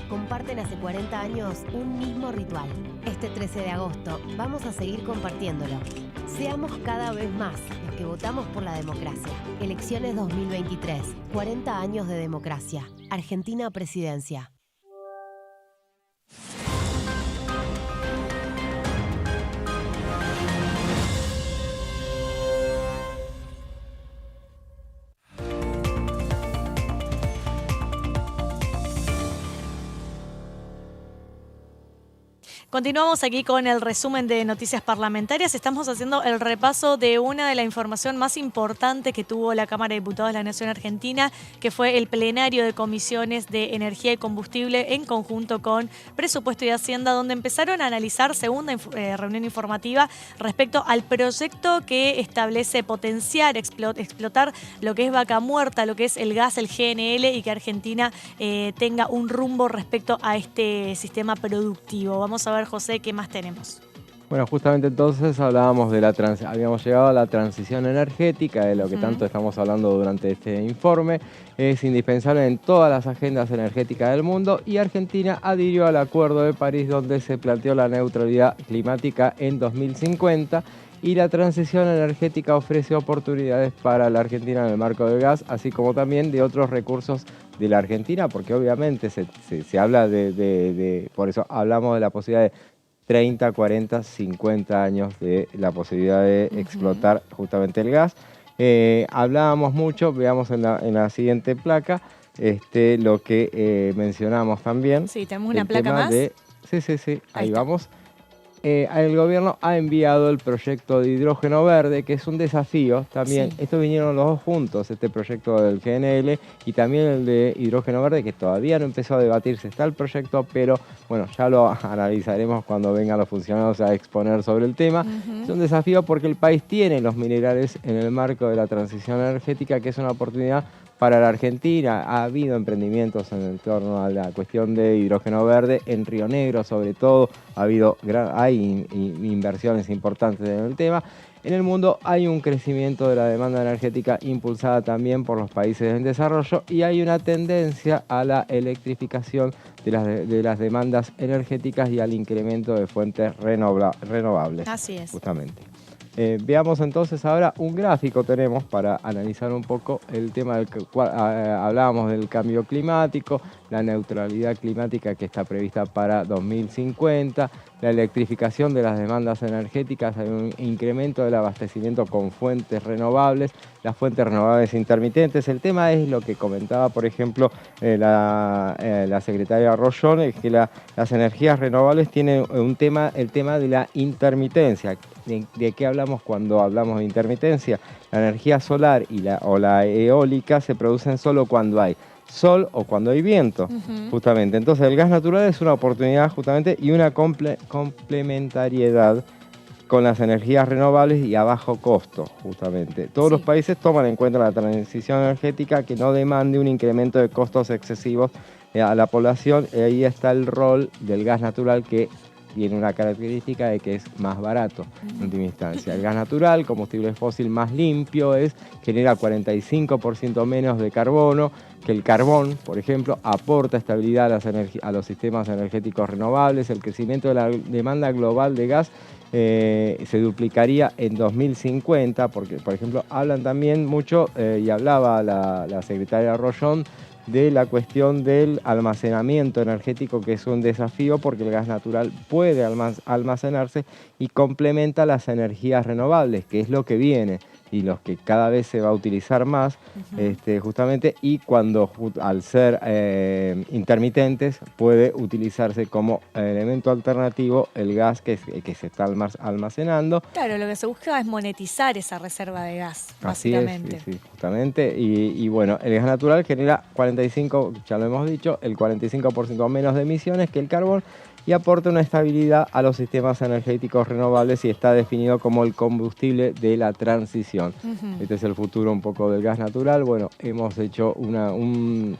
comparten hace 40 años un mismo ritual. Este 13 de agosto vamos a seguir compartiéndolo. Seamos cada vez más los que votamos por la democracia. Elecciones 2023. 40 años de democracia. Argentina Presidencia. Continuamos aquí con el resumen de noticias parlamentarias. Estamos haciendo el repaso de una de la información más importante que tuvo la Cámara de Diputados de la Nación Argentina, que fue el plenario de comisiones de energía y combustible en conjunto con Presupuesto y Hacienda, donde empezaron a analizar segunda reunión informativa respecto al proyecto que establece potenciar, explotar lo que es Vaca Muerta, lo que es el gas, el GNL, y que Argentina tenga un rumbo respecto a este sistema productivo. Vamos a ver, José, ¿qué más tenemos? Bueno, justamente entonces hablábamos de habíamos llegado a la transición energética, de lo que tanto estamos hablando durante este informe. Es indispensable en todas las agendas energéticas del mundo y Argentina adhirió al Acuerdo de París, donde se planteó la neutralidad climática en 2050 y la transición energética ofrece oportunidades para la Argentina en el marco del gas, así como también de otros recursos de la Argentina, porque obviamente se habla por eso hablamos de la posibilidad de 30, 40, 50 años de la posibilidad de explotar justamente el gas. Hablábamos mucho, veamos en la siguiente placa, lo que mencionamos también. Sí, tenemos una placa más. Sí, ahí vamos. El gobierno ha enviado el proyecto de hidrógeno verde, que es un desafío también. Sí. Estos vinieron los dos juntos, este proyecto del GNL y también el de hidrógeno verde, que todavía no empezó a debatirse. Está el proyecto, pero bueno, ya lo analizaremos cuando vengan los funcionarios a exponer sobre el tema. Es un desafío porque el país tiene los minerales en el marco de la transición energética, que es una oportunidad para la Argentina. Ha habido emprendimientos en torno a la cuestión de hidrógeno verde, en Río Negro sobre todo, hay inversiones importantes en el tema. En el mundo hay un crecimiento de la demanda energética impulsada también por los países en desarrollo y hay una tendencia a la electrificación de las demandas energéticas y al incremento de fuentes renovables. Así es. Justamente. Veamos entonces ahora un gráfico tenemos para analizar un poco el tema del cual hablábamos del cambio climático, la neutralidad climática que está prevista para 2050, la electrificación de las demandas energéticas, hay un incremento del abastecimiento con fuentes renovables, las fuentes renovables intermitentes. El tema es lo que comentaba, por ejemplo, la secretaria Rollón, es que las energías renovables tienen el tema de la intermitencia. ¿De qué hablamos cuando hablamos de intermitencia? La energía solar o la eólica se producen solo cuando hay sol o cuando hay viento, justamente. Entonces el gas natural es una oportunidad justamente y una complementariedad con las energías renovables y a bajo costo, justamente. Todos los países toman en cuenta la transición energética que no demande un incremento de costos excesivos a la población. Y ahí está el rol del gas natural, que tiene una característica de que es más barato en última instancia. El gas natural, combustible fósil más limpio, genera 45% menos de carbono que el carbón, por ejemplo, aporta estabilidad a los sistemas energéticos renovables. El crecimiento de la demanda global de gas se duplicaría en 2050, porque, por ejemplo, hablan también mucho, y hablaba la secretaria Rollón, de la cuestión del almacenamiento energético, que es un desafío porque el gas natural puede almacenarse y complementa las energías renovables, que es lo que viene y los que cada vez se va a utilizar más, justamente, y cuando al ser intermitentes puede utilizarse como elemento alternativo el gas que se está almacenando. Claro, lo que se busca es monetizar esa reserva de gas, básicamente. Así es, sí, justamente, y bueno, el gas natural genera 45, ya lo hemos dicho, el 45% menos de emisiones que el carbón, y aporta una estabilidad a los sistemas energéticos renovables y está definido como el combustible de la transición. Este es el futuro un poco del gas natural. Bueno, hemos hecho un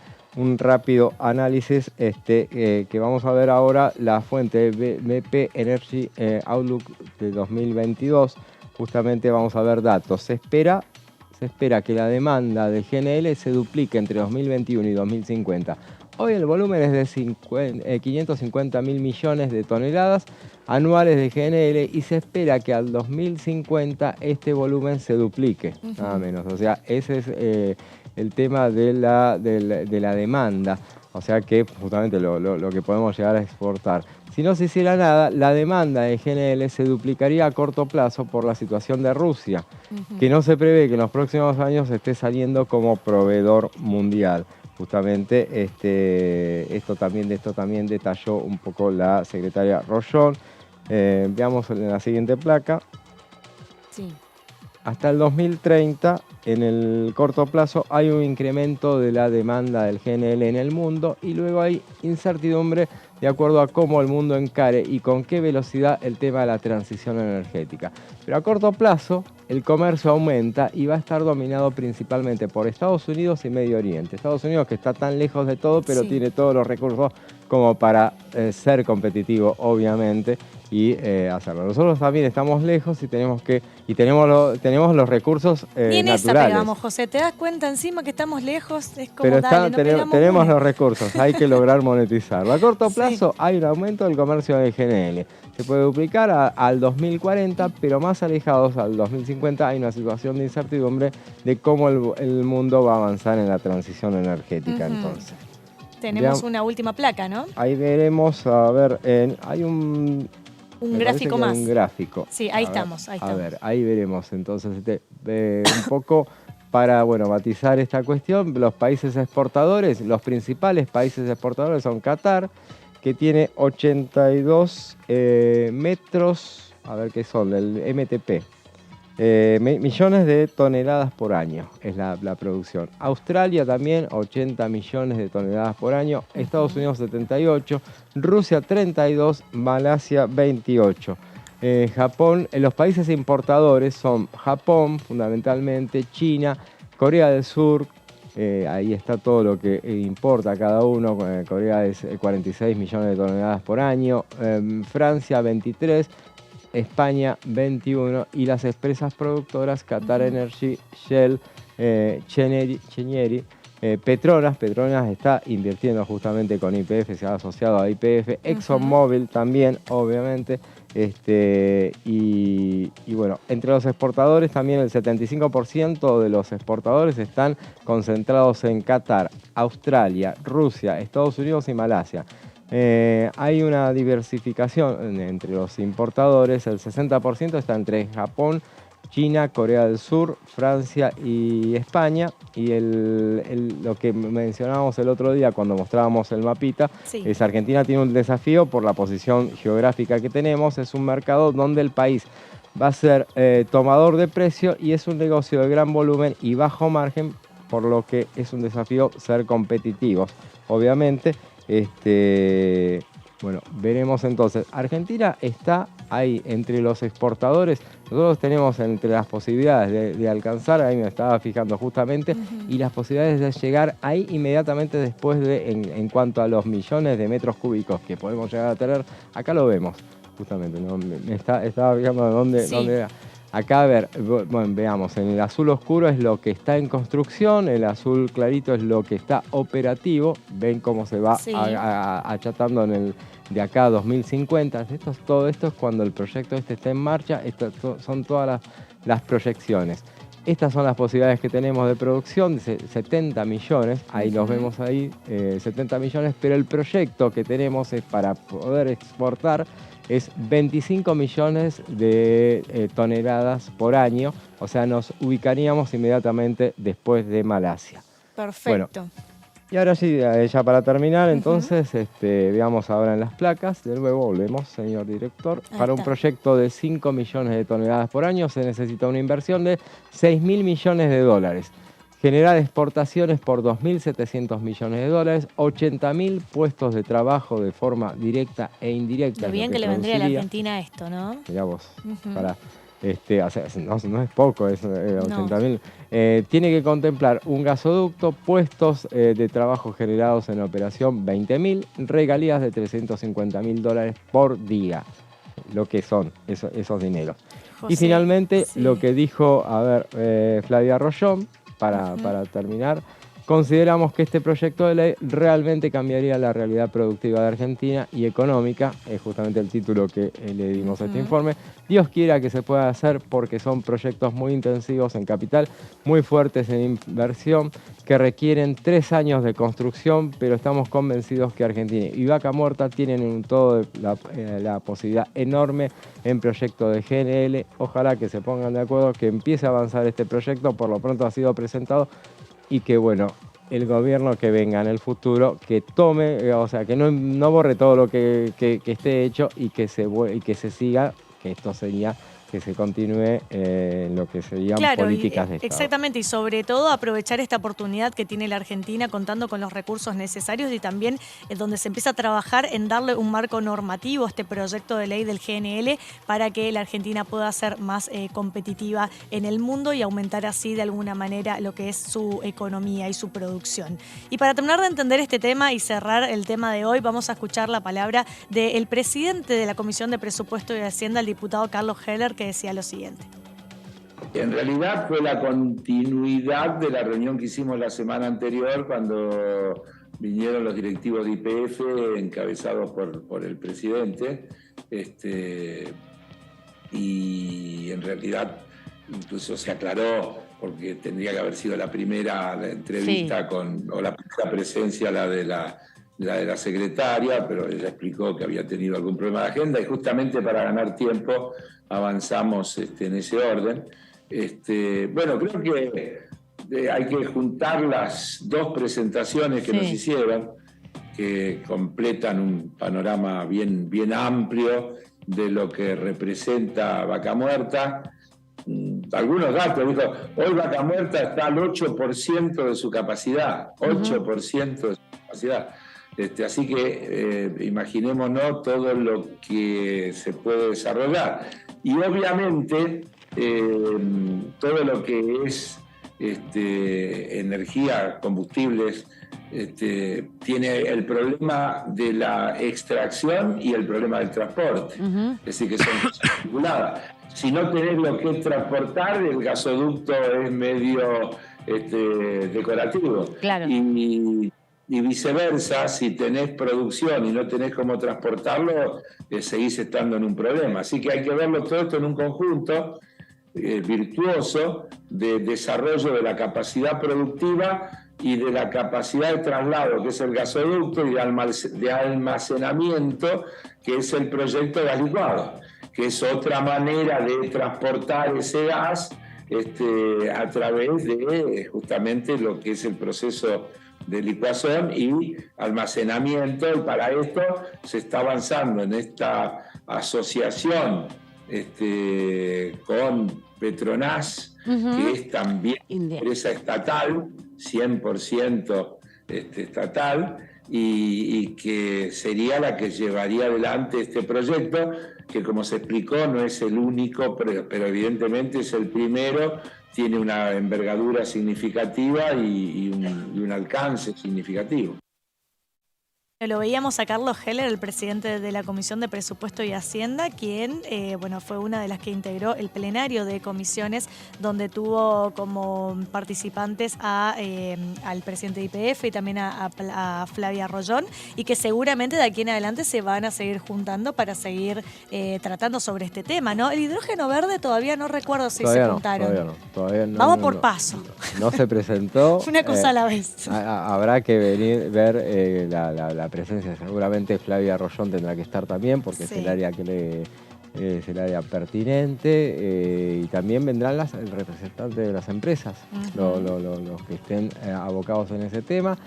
rápido análisis que vamos a ver ahora, la fuente BP Energy Outlook de 2022. Justamente vamos a ver datos. Se espera que la demanda de GNL se duplique entre 2021 y 2050. Hoy el volumen es de 550.000 millones de toneladas anuales de GNL y se espera que al 2050 este volumen se duplique, nada menos. O sea, ese es el tema de la demanda. O sea que justamente lo que podemos llegar a exportar. Si no se hiciera nada, la demanda de GNL se duplicaría a corto plazo por la situación de Rusia, que no se prevé que en los próximos años esté saliendo como proveedor mundial. Justamente de esto también detalló un poco la secretaria Rollón. Veamos en la siguiente placa. Sí. Hasta el 2030, en el corto plazo, hay un incremento de la demanda del GNL en el mundo y luego hay incertidumbre de acuerdo a cómo el mundo encare y con qué velocidad el tema de la transición energética. Pero a corto plazo, el comercio aumenta y va a estar dominado principalmente por Estados Unidos y Medio Oriente. Estados Unidos, que está tan lejos de todo, pero tiene todos los recursos como para ser competitivo, obviamente, y hacerlo. Nosotros también estamos lejos y tenemos los recursos Ni en esa naturales. pegamos, José. ¿Te das cuenta encima que estamos lejos? Es como, Pero dale, no pegamos tenemos una. los recursos, hay que lograr monetizarlo. A corto plazo hay un aumento del comercio de GNL. Se puede duplicar al 2040, pero más alejados al 2050 hay una situación de incertidumbre de cómo el mundo va a avanzar en la transición energética. Entonces. Tenemos una última placa, ¿no? Ahí veremos, a ver, hay un gráfico más. Un gráfico. Sí, ahí estamos. A ver, ahí veremos entonces un poco para, bueno, matizar esta cuestión. Los países exportadores, los principales países exportadores son Qatar, que tiene 82 metros, a ver qué son, del MTP. Millones de toneladas por año es la producción. Australia también 80 millones de toneladas por año. Estados Unidos 78, Rusia 32, Malasia 28. Japón, los países importadores son Japón fundamentalmente, China, Corea del Sur. Ahí está todo lo que importa cada uno. Corea es 46 millones de toneladas por año. Francia 23. España 21 y las empresas productoras Qatar Energy, Shell, Chenieri, Petronas está invirtiendo justamente con YPF, se ha asociado a YPF, ExxonMobil también, obviamente, y bueno, entre los exportadores también el 75% de los exportadores están concentrados en Qatar, Australia, Rusia, Estados Unidos y Malasia. Hay una diversificación entre los importadores, el 60% está entre Japón, China, Corea del Sur, Francia y España. Y lo que mencionábamos el otro día cuando mostrábamos el mapita, es Argentina tiene un desafío por la posición geográfica que tenemos. Es un mercado donde el país va a ser tomador de precio y es un negocio de gran volumen y bajo margen, por lo que es un desafío ser competitivos, obviamente. Bueno, veremos entonces. Argentina está ahí entre los exportadores. Nosotros tenemos entre las posibilidades de alcanzar, ahí me estaba fijando justamente, y las posibilidades de llegar ahí inmediatamente después en cuanto a los millones de metros cúbicos que podemos llegar a tener. Acá lo vemos, justamente, ¿no? Estaba fijando dónde era. Acá, a ver, bueno, veamos, en el azul oscuro es lo que está en construcción, el azul clarito es lo que está operativo. Ven cómo se va achatando de acá a 2050. Todo esto es cuando el proyecto esté en marcha. Son todas las proyecciones. Estas son las posibilidades que tenemos de producción, 70 millones, ahí los vemos ahí, 70 millones, pero el proyecto que tenemos es para poder exportar es 25 millones de toneladas por año, o sea, nos ubicaríamos inmediatamente después de Malasia. Perfecto. Bueno, y ahora sí, ya para terminar, entonces, veamos ahora en las placas, de nuevo volvemos, señor director. Para un proyecto de 5 millones de toneladas por año se necesita una inversión de 6.000 millones de dólares. Generar exportaciones por 2.700 millones de dólares, 80.000 puestos de trabajo de forma directa e indirecta. Lo bien que le vendría a la Argentina esto, ¿no? Mirá vos, no es poco, es 80.000. Tiene que contemplar un gasoducto, puestos de trabajo generados en operación 20.000, regalías de 350.000 dólares por día, lo que son esos dineros. José, y finalmente, lo que dijo, Flavia Rollón, para terminar, consideramos que este proyecto de ley realmente cambiaría la realidad productiva de Argentina y económica, es justamente el título que le dimos a este informe. Dios quiera que se pueda hacer porque son proyectos muy intensivos en capital, muy fuertes en inversión, que requieren 3 años de construcción, pero estamos convencidos que Argentina y Vaca Muerta tienen la posibilidad enorme en proyecto de GNL. Ojalá que se pongan de acuerdo, que empiece a avanzar este proyecto, por lo pronto ha sido presentado, y que, bueno, el gobierno que venga en el futuro, que tome, o sea, que no borre todo lo que esté hecho y que se siga, que esto sería que se continúe en lo que serían políticas de Estado. Exactamente, y sobre todo aprovechar esta oportunidad que tiene la Argentina contando con los recursos necesarios y también donde se empieza a trabajar en darle un marco normativo a este proyecto de ley del GNL para que la Argentina pueda ser más competitiva en el mundo y aumentar así de alguna manera lo que es su economía y su producción. Y para terminar de entender este tema y cerrar el tema de hoy, vamos a escuchar la palabra del presidente de la Comisión de Presupuesto y Hacienda, el diputado Carlos Heller, que decía lo siguiente. En realidad fue la continuidad de la reunión que hicimos la semana anterior cuando vinieron los directivos de YPF encabezados por el presidente, y en realidad incluso se aclaró, porque tendría que haber sido la primera entrevista o la primera presencia la de la secretaria, pero ella explicó que había tenido algún problema de agenda y justamente para ganar tiempo avanzamos en ese orden. Bueno, creo que hay que juntar las dos presentaciones que nos hicieron, que completan un panorama bien amplio de lo que representa Vaca Muerta. Algunos datos, dijo, hoy Vaca Muerta está al 8% de su capacidad, 8% de su capacidad. Así que imaginémonos todo lo que se puede desarrollar. Y obviamente todo lo que es energía, combustibles, tiene el problema de la extracción y el problema del transporte. Es decir, que son cosas vinculadas. Si no tenés lo que transportar, el gasoducto es medio decorativo. Claro. Y viceversa, si tenés producción y no tenés cómo transportarlo, seguís estando en un problema. Así que hay que verlo todo esto en un conjunto virtuoso de desarrollo de la capacidad productiva y de la capacidad de traslado, que es el gasoducto, y de almacenamiento, que es el proyecto de gas licuado, que es otra manera de transportar ese gas a través de justamente lo que es el proceso de licuación y almacenamiento, y para esto se está avanzando en esta asociación con Petronas, que es también empresa estatal, 100% estatal, y que sería la que llevaría adelante este proyecto, que como se explicó no es el único, pero evidentemente es el primero, tiene una envergadura significativa y un alcance significativo. Lo veíamos a Carlos Heller, el presidente de la Comisión de Presupuesto y Hacienda, quien fue una de las que integró el plenario de comisiones, donde tuvo como participantes al presidente de YPF y también a Flavia Rollón, y que seguramente de aquí en adelante se van a seguir juntando para seguir tratando sobre este tema, ¿no? El hidrógeno verde todavía no recuerdo si se juntaron. Todavía no. Vamos por paso. No se presentó. Una cosa a la vez. Habrá que ver la presencia. Seguramente Flavia Rollón tendrá que estar también, porque es el área es el área pertinente, y también vendrán el representante de las empresas, los que estén abocados en ese tema.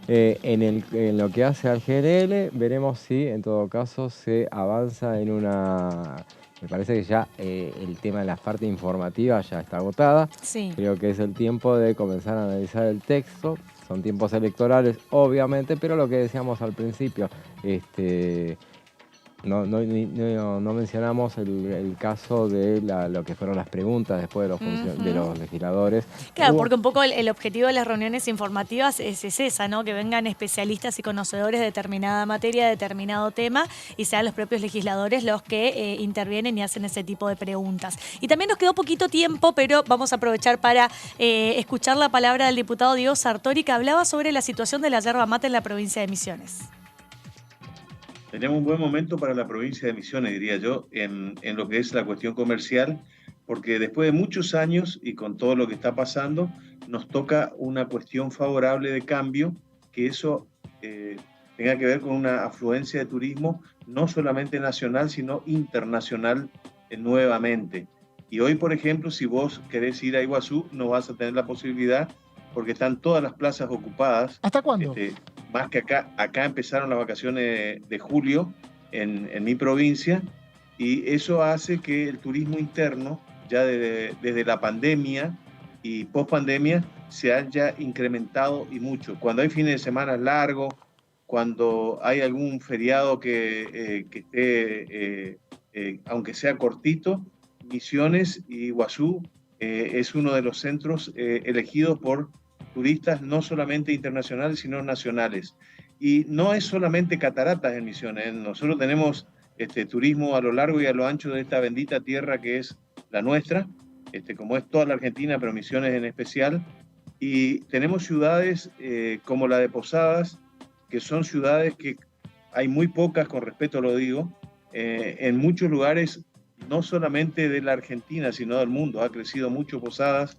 En lo que hace al GNL, veremos si en todo caso se avanza en una... Me parece que ya el tema de la parte informativa ya está agotada. Creo que es el tiempo de comenzar a analizar el texto. Son tiempos electorales, obviamente, pero lo que decíamos al principio, no mencionamos el caso de lo que fueron las preguntas después de los legisladores. Claro, porque un poco el objetivo de las reuniones informativas es esa, ¿no? Que vengan especialistas y conocedores de determinada materia, de determinado tema, y sean los propios legisladores los que intervienen y hacen ese tipo de preguntas. Y también nos quedó poquito tiempo, pero vamos a aprovechar para escuchar la palabra del diputado Diego Sartori, que hablaba sobre la situación de la yerba mate en la provincia de Misiones. Tenemos un buen momento para la provincia de Misiones, diría yo, en lo que es la cuestión comercial, porque después de muchos años y con todo lo que está pasando, nos toca una cuestión favorable de cambio, que eso tenga que ver con una afluencia de turismo no solamente nacional, sino internacional nuevamente. Y hoy, por ejemplo, si vos querés ir a Iguazú, no vas a tener la posibilidad porque están todas las plazas ocupadas. ¿Hasta cuándo? Más que acá empezaron las vacaciones de julio en mi provincia, Y eso hace que el turismo interno, ya desde la pandemia y post-pandemia, se haya incrementado y mucho. Cuando hay fines de semana largos, cuando hay algún feriado que esté, aunque sea cortito, Misiones y Iguazú es uno de los centros elegidos por turistas no solamente internacionales, sino nacionales. Y no es solamente cataratas en Misiones, nosotros tenemos turismo a lo largo y a lo ancho de esta bendita tierra que es la nuestra, como es toda la Argentina, pero Misiones en especial. Y tenemos ciudades como la de Posadas, que son ciudades que hay muy pocas, con respeto lo digo, en muchos lugares, no solamente de la Argentina, sino del mundo. Ha crecido mucho Posadas,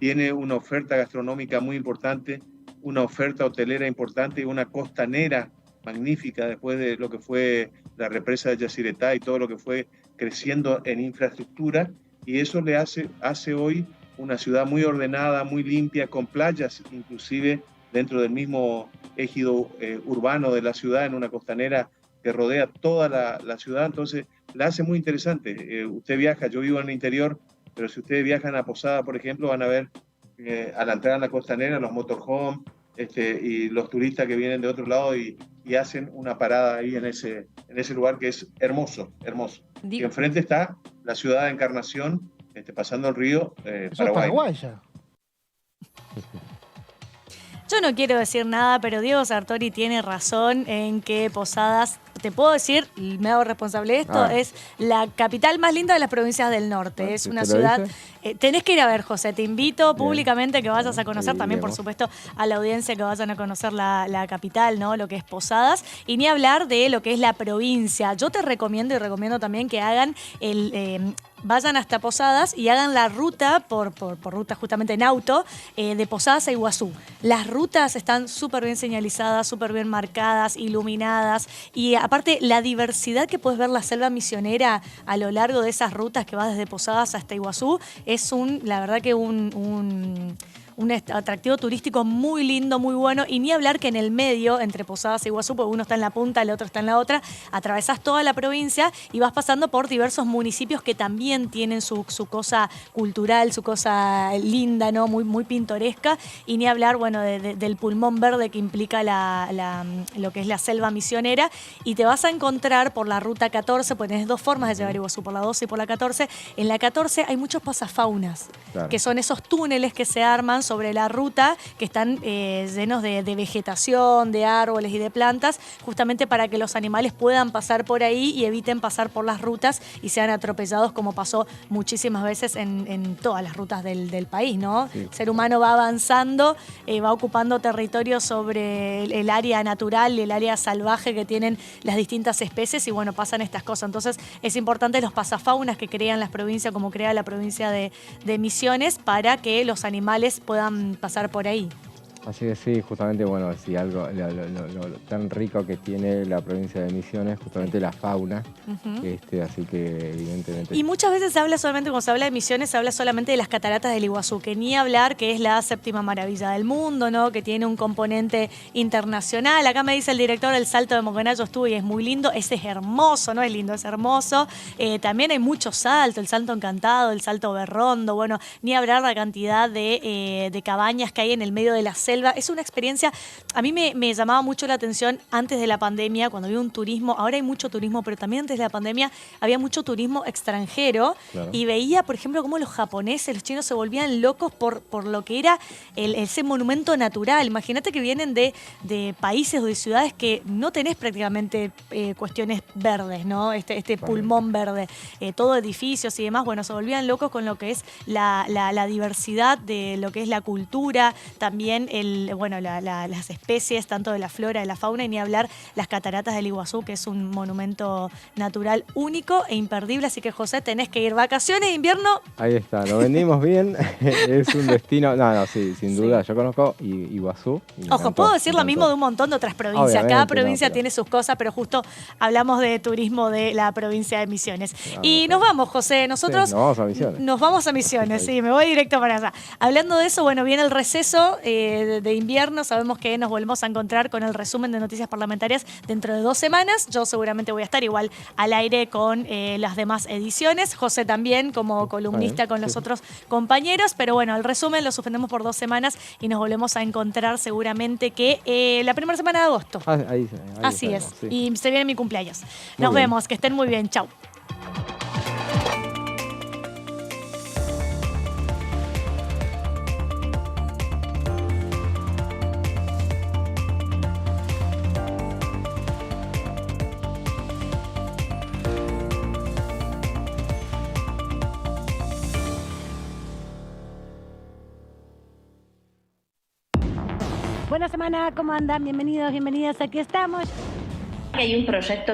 tiene una oferta gastronómica muy importante, una oferta hotelera importante y una costanera magnífica después de lo que fue la represa de Yacyretá y todo lo que fue creciendo en infraestructura, y eso le hace hoy una ciudad muy ordenada, muy limpia, con playas inclusive dentro del mismo ejido urbano de la ciudad, en una costanera que rodea toda la ciudad. Entonces la hace muy interesante. Usted viaja, yo vivo en el interior, pero si ustedes viajan a Posada, por ejemplo, van a ver a la entrada a la costanera los motorhomes y los turistas que vienen de otro lado y hacen una parada ahí en ese lugar que es hermoso, hermoso. Y enfrente está la ciudad de Encarnación, pasando el río Eso Paraguay. es Paraguay ya. Yo no quiero decir nada, pero Diego Sartori tiene razón en que Posadas, te puedo decir, me hago responsable de esto, es la capital más linda de las provincias del norte. Es una ciudad... tenés que ir a ver, José, te invito públicamente que vayas a conocer, también por supuesto a la audiencia que vayan a conocer la capital, ¿no? Lo que es Posadas, y ni hablar de lo que es la provincia. Yo te recomiendo y recomiendo también que hagan vayan hasta Posadas y hagan la ruta, por ruta justamente en auto, de Posadas a Iguazú. Las rutas están súper bien señalizadas, súper bien marcadas, iluminadas, y aparte la diversidad que puedes ver la selva misionera a lo largo de esas rutas que va desde Posadas hasta Iguazú es la verdad que un atractivo turístico muy lindo, muy bueno, y ni hablar que en el medio, entre Posadas y Iguazú, porque uno está en la punta, el otro está en la otra, atravesás toda la provincia y vas pasando por diversos municipios que también tienen su cosa cultural, su cosa linda, ¿no? Muy, muy pintoresca, y ni hablar, bueno, del pulmón verde que implica lo que es la selva misionera, y te vas a encontrar por la ruta 14, pues tenés dos formas de llegar a Iguazú, por la 12 y por la 14. En la 14 hay muchos pasafaunas, que son esos túneles que se arman sobre la ruta, que están llenos de vegetación, de árboles y de plantas, justamente para que los animales puedan pasar por ahí y eviten pasar por las rutas y sean atropellados, como pasó muchísimas veces en todas las rutas del país, ¿no? Sí. El ser humano va avanzando, va ocupando territorio sobre el área natural y el área salvaje que tienen las distintas especies, y bueno, pasan estas cosas. Entonces es importante los pasafaunas que crean las provincias, como crea la provincia de Misiones, para que los animales puedan pasar por ahí. Así que sí, justamente, bueno, sí, algo lo tan rico que tiene la provincia de Misiones, justamente la fauna, así que evidentemente... Y muchas veces se habla solamente, cuando se habla de Misiones, se habla solamente de las cataratas del Iguazú, que ni hablar que es la séptima maravilla del mundo, ¿no? Que tiene un componente internacional. Acá me dice el director del Salto de Moquegua, yo estuve y es muy lindo. Ese es hermoso, no es lindo, es hermoso. También hay muchos saltos, el Salto Encantado, el Salto Berrondo, bueno, ni hablar la cantidad de cabañas que hay en el medio de la selva. Es una experiencia, a mí me llamaba mucho la atención antes de la pandemia, cuando había un turismo, ahora hay mucho turismo, pero también antes de la pandemia había mucho turismo extranjero, claro. Y veía, por ejemplo, cómo los japoneses, los chinos se volvían locos por lo que era ese monumento natural. Imagínate que vienen de países o de ciudades que no tenés prácticamente cuestiones verdes, ¿no? Este pulmón verde, todo edificios y demás, bueno, se volvían locos con lo que es la diversidad de lo que es la cultura, también las especies, tanto de la flora, de la fauna, y ni hablar las cataratas del Iguazú, que es un monumento natural único e imperdible. Así que, José, tenés que ir. Vacaciones de invierno. Ahí está, lo vendimos bien. Es un destino, sí, sin duda. Yo conozco Iguazú. Ojo, puedo decir lo mismo de un montón de otras provincias. Obviamente, cada provincia tiene sus cosas, pero justo hablamos de turismo de la provincia de Misiones. Y nos vamos, José. Nosotros nos vamos a Misiones. Nos vamos a Misiones, sí, me voy directo para allá. Hablando de eso, bueno, viene el receso de invierno. Sabemos que nos volvemos a encontrar con el resumen de noticias parlamentarias dentro de 2 semanas. Yo seguramente voy a estar igual al aire con las demás ediciones. José también como columnista con los otros compañeros. Pero bueno, el resumen lo suspendemos por 2 semanas y nos volvemos a encontrar seguramente que la primera semana de agosto. Ahí Así estaremos, es. sí. Y se viene mi cumpleaños. Nos bien. vemos. Que estén muy bien. Chau. Buena semana, ¿cómo andan? Bienvenidos, bienvenidas, aquí estamos. Hay un proyecto